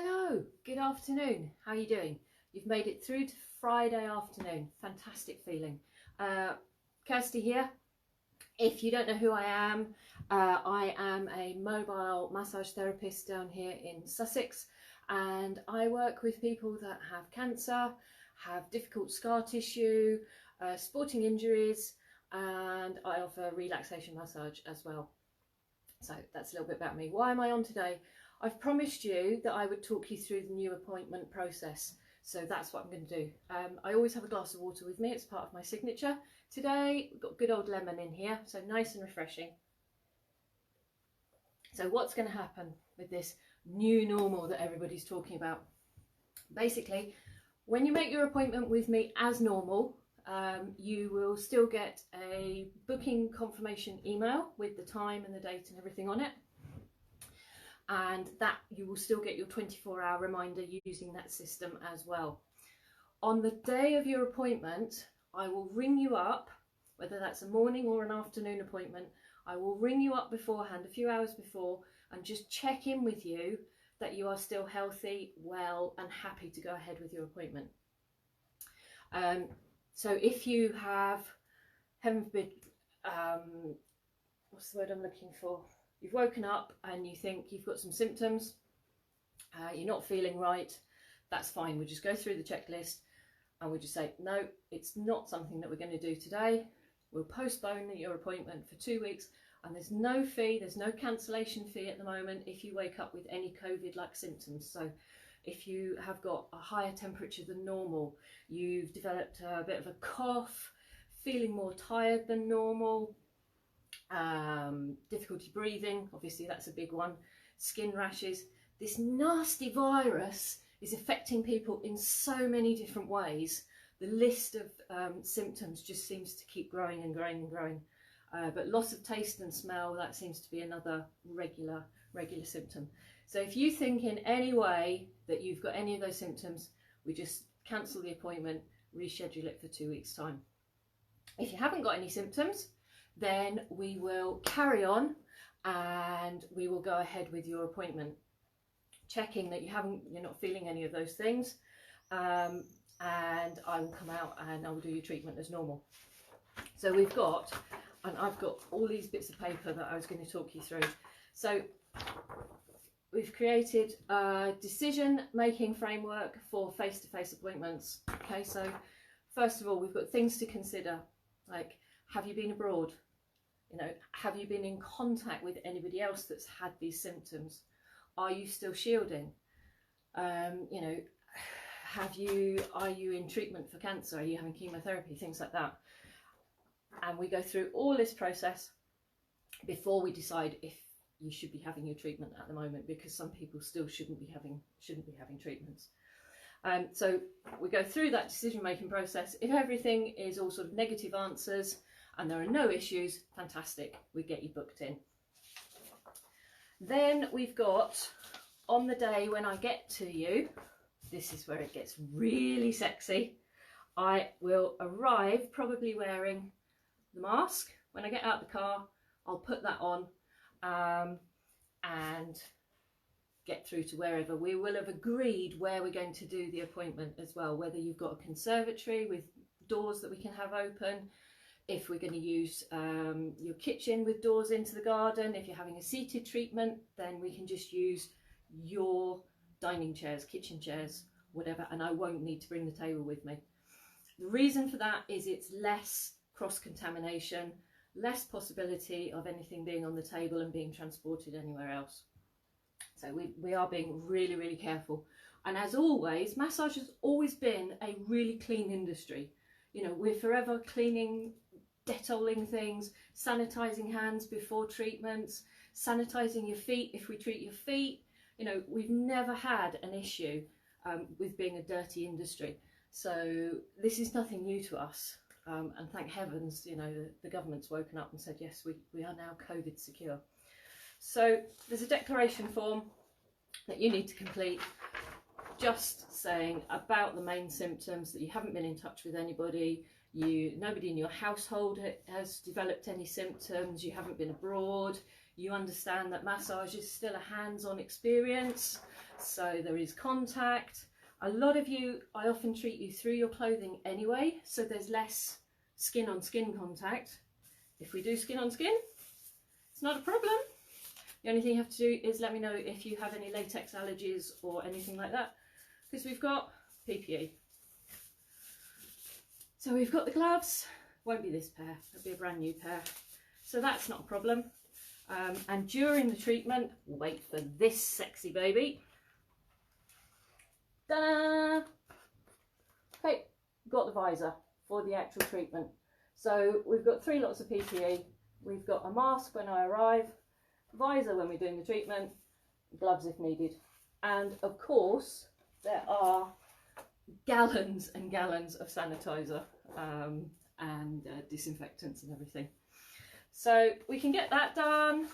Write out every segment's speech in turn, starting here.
Hello, good afternoon. How are you doing? You've made it through to Friday afternoon. Fantastic feeling. Kirsty here. If you don't know who I am a mobile massage therapist down here in Sussex, and I work with people that have cancer, have difficult scar tissue, sporting injuries, and I offer relaxation massage as well. So that's a little bit about me. Why am I on today? I've promised you that I would talk you through the new appointment process. So that's what I'm going to do. I always have a glass of water with me. It's part of my signature. Today, we've got good old lemon in here, so nice and refreshing. So what's going to happen with this new normal that everybody's talking about? Basically, when you make your appointment with me as normal, you will still get a booking confirmation email with the time and the date and everything on it. And that you will still get your 24-hour reminder using that system as well. On the day of your appointment, I will ring you up, whether that's a morning or an afternoon appointment. I will ring you up beforehand, a few hours before, and just check in with you that you are still healthy, well, and happy to go ahead with your appointment. So if you have, heaven forbid, what's the word I'm looking for? You've woken up and you think you've got some symptoms, you're not feeling right, that's fine. We'll just go through the checklist and we'll just say, no, it's not something that we're going to do today. We'll postpone your appointment for 2 weeks, and there's no fee, there's no cancellation fee at the moment if you wake up with any COVID-like symptoms. So if you have got a higher temperature than normal, you've developed a bit of a cough, feeling more tired than normal, difficulty breathing, obviously that's a big one, skin rashes. This nasty virus is affecting people in so many different ways. The list of symptoms just seems to keep growing and growing and growing. But loss of taste and smell, that seems to be another regular symptom. So if you think in any way that you've got any of those symptoms, we just cancel the appointment, reschedule it for 2 weeks' time. If you haven't got any symptoms, then we will carry on and we will go ahead with your appointment, checking that you're not feeling any of those things, and I will come out and I will do your treatment as normal. So I've got all these bits of paper that I was going to talk you through. So we've created a decision-making framework for face-to-face appointments. Okay, so first of all, we've got things to consider, like, have you been abroad? Have you been in contact with anybody else that's had these symptoms? Are you still shielding? Are you in treatment for cancer? Are you having chemotherapy? Things like that. And we go through all this process before we decide if you should be having your treatment at the moment, because some people still shouldn't be having treatments. So we go through that decision-making process. If everything is all sort of negative answers and there are no issues, fantastic, we get you booked in. Then we've got, on the day when I get to you, this is where it gets really sexy. I will arrive probably wearing the mask. When I get out the car, I'll put that on and get through to wherever. We will have agreed where we're going to do the appointment as well, whether you've got a conservatory with doors that we can have open, if we're going to use your kitchen with doors into the garden. If you're having a seated treatment, then we can just use your dining chairs, kitchen chairs, whatever, and I won't need to bring the table with me. The reason for that is it's less cross-contamination, less possibility of anything being on the table and being transported anywhere else. So we are being really, really careful. And as always, massage has always been a really clean industry. We're forever cleaning, Detolling things, sanitizing hands before treatments, sanitizing your feet if we treat your feet. We've never had an issue with being a dirty industry. So this is nothing new to us. And thank heavens, the government's woken up and said, yes, we are now COVID secure. So there's a declaration form that you need to complete, just saying about the main symptoms, that you haven't been in touch with anybody, nobody in your household has developed any symptoms, you haven't been abroad, you understand that massage is still a hands-on experience, so there is contact. A lot of you, I often treat you through your clothing anyway, so there's less skin on skin contact. If we do skin on skin, it's not a problem. The only thing you have to do is let me know if you have any latex allergies or anything like that, because we've got PPE. So we've got the gloves, won't be this pair, it'll be a brand new pair. So that's not a problem. And during the treatment, wait for this sexy baby. Ta-da! Okay, got the visor for the actual treatment. So we've got 3 lots of PPE. We've got a mask when I arrive, visor when we're doing the treatment, gloves if needed. And of course, there are gallons and gallons of sanitizer and disinfectants and everything. So we can get that done.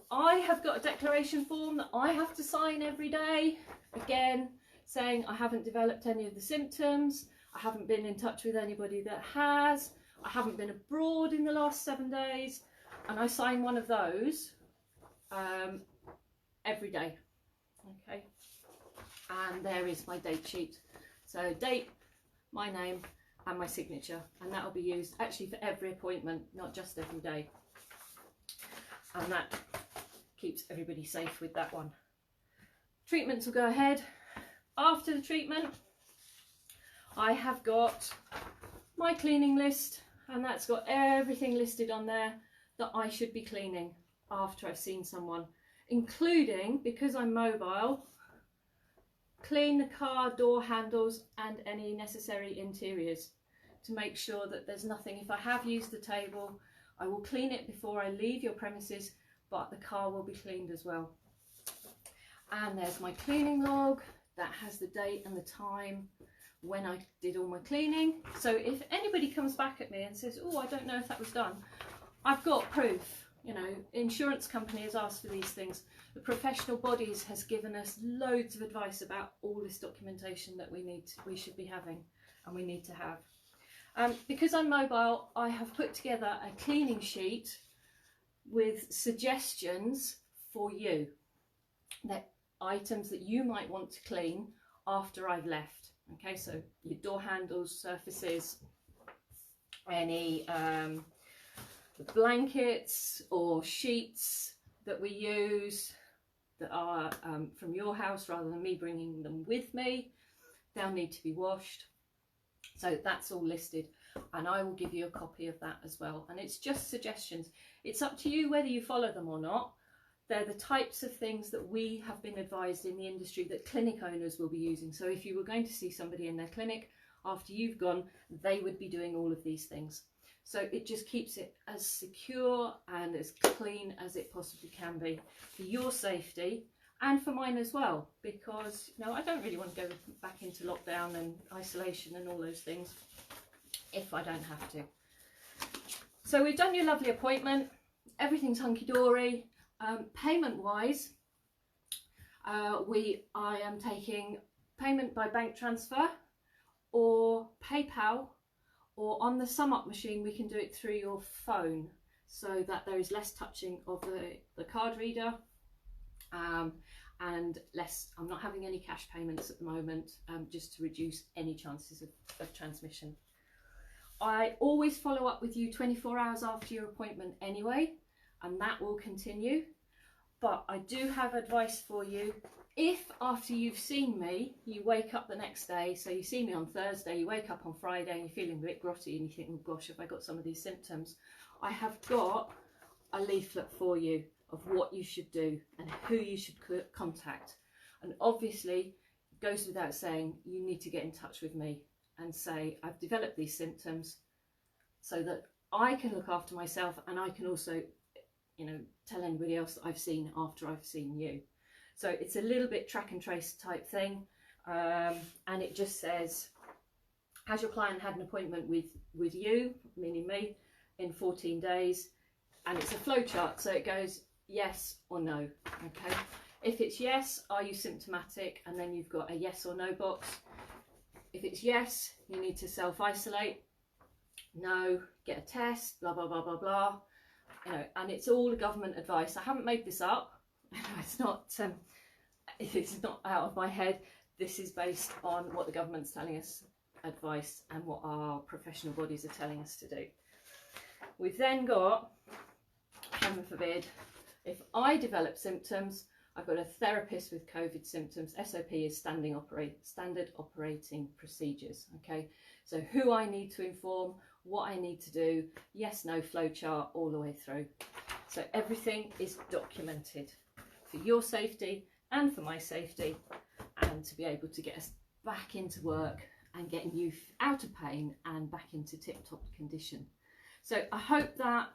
I have got a declaration form that I have to sign every day, again saying I haven't developed any of the symptoms, I haven't been in touch with anybody that has, I haven't been abroad in the last 7 days, and I sign one of those every day. Okay, and there is my date sheet. So date, my name and my signature, and that will be used actually for every appointment, not just every day. And that keeps everybody safe with that one. Treatments will go ahead. After the treatment, I have got my cleaning list, and that's got everything listed on there that I should be cleaning after I've seen someone, including, because I'm mobile, clean the car door handles and any necessary interiors to make sure that there's nothing. If I have used the table, I will clean it before I leave your premises, but the car will be cleaned as well. And there's my cleaning log that has the date and the time when I did all my cleaning. So if anybody comes back at me and says, oh, I don't know if that was done, I've got proof. You know, insurance company has asked for these things. The professional bodies has given us loads of advice about all this documentation that we should be having and we need to have. Because I'm mobile, I have put together a cleaning sheet with suggestions for you, that items that you might want to clean after I've left. Okay, so your door handles, surfaces, any blankets or sheets that we use that are from your house rather than me bringing them with me, they'll need to be washed. So that's all listed, and I will give you a copy of that as well. And it's just suggestions. It's up to you whether you follow them or not. They're the types of things that we have been advised in the industry that clinic owners will be using. So if you were going to see somebody in their clinic after you've gone, they would be doing all of these things. So it just keeps it as secure and as clean as it possibly can be for your safety and for mine as well, because you know, I don't really want to go back into lockdown and isolation and all those things if I don't have to. So we've done your lovely appointment, everything's hunky-dory. Payment wise, I am taking payment by bank transfer or PayPal, or on the sum up machine we can do it through your phone, so that there is less touching of the card reader, and less, I'm not having any cash payments at the moment, just to reduce any chances of transmission. I always follow up with you 24 hours after your appointment anyway, and that will continue. But I do have advice for you. If after you've seen me, you wake up the next day, so you see me on Thursday, you wake up on Friday and you're feeling a bit grotty and you think, oh gosh, have I got some of these symptoms? I have got a leaflet for you of what you should do and who you should contact. And obviously, it goes without saying, you need to get in touch with me and say, I've developed these symptoms, so that I can look after myself and I can also, you know, tell anybody else that I've seen after I've seen you. So it's a little bit track and trace type thing, and it just says, has your client had an appointment with you, meaning me, in 14 days? And it's a flow chart, so it goes yes or no. Okay, if it's yes, are you symptomatic? And then you've got a yes or no box. If it's yes, you need to self-isolate. No, get a test, blah blah blah blah blah. You know, and it's all government advice. I haven't made this up. It's not. it's not out of my head. This is based on what the government's telling us, advice, and what our professional bodies are telling us to do. We've then got, heaven forbid, if I develop symptoms, I've got a therapist with COVID symptoms. SOP is standard operating procedures. Okay, so who I need to inform, what I need to do, yes, no, flow chart all the way through. So everything is documented for your safety and for my safety, and to be able to get us back into work and getting you out of pain and back into tip-top condition. So I hope that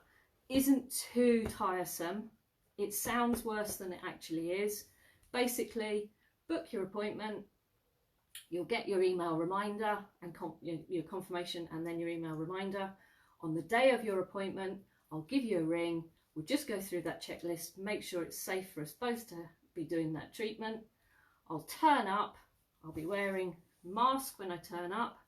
isn't too tiresome. It sounds worse than it actually is. Basically, book your appointment, you'll get your email reminder and your confirmation, and then your email reminder. On the day of your appointment, I'll give you a ring. We'll just go through that checklist, make sure it's safe for us both to be doing that treatment. I'll turn up, I'll be wearing a mask when I turn up.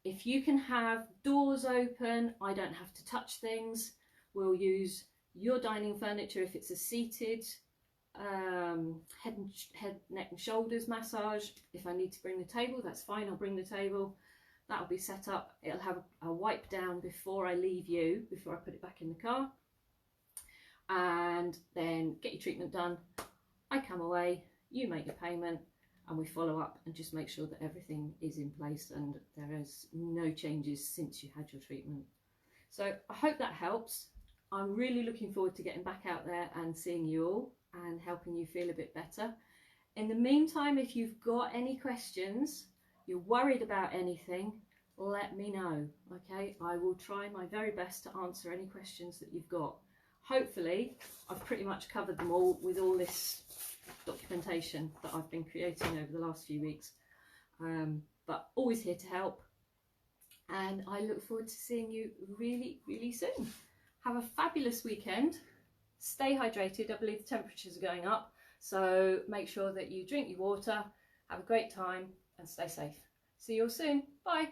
If you can have doors open, I don't have to touch things. We'll use your dining furniture if it's a seated head, neck and shoulders massage. If I need to bring the table, that's fine, I'll bring the table. That'll be set up. It'll have a wipe down before I leave you, before I put it back in the car. And then get your treatment done. I come away, you make your payment, and we follow up and just make sure that everything is in place and there is no changes since you had your treatment. So I hope that helps. I'm really looking forward to getting back out there and seeing you all and helping you feel a bit better. In the meantime, if you've got any questions, you're worried about anything, let me know, okay? I will try my very best to answer any questions that you've got. Hopefully, I've pretty much covered them all with all this documentation that I've been creating over the last few weeks. But always here to help. And I look forward to seeing you really, really soon. Have a fabulous weekend. Stay hydrated. I believe the temperatures are going up. So make sure that you drink your water, have a great time and stay safe. See you all soon. Bye.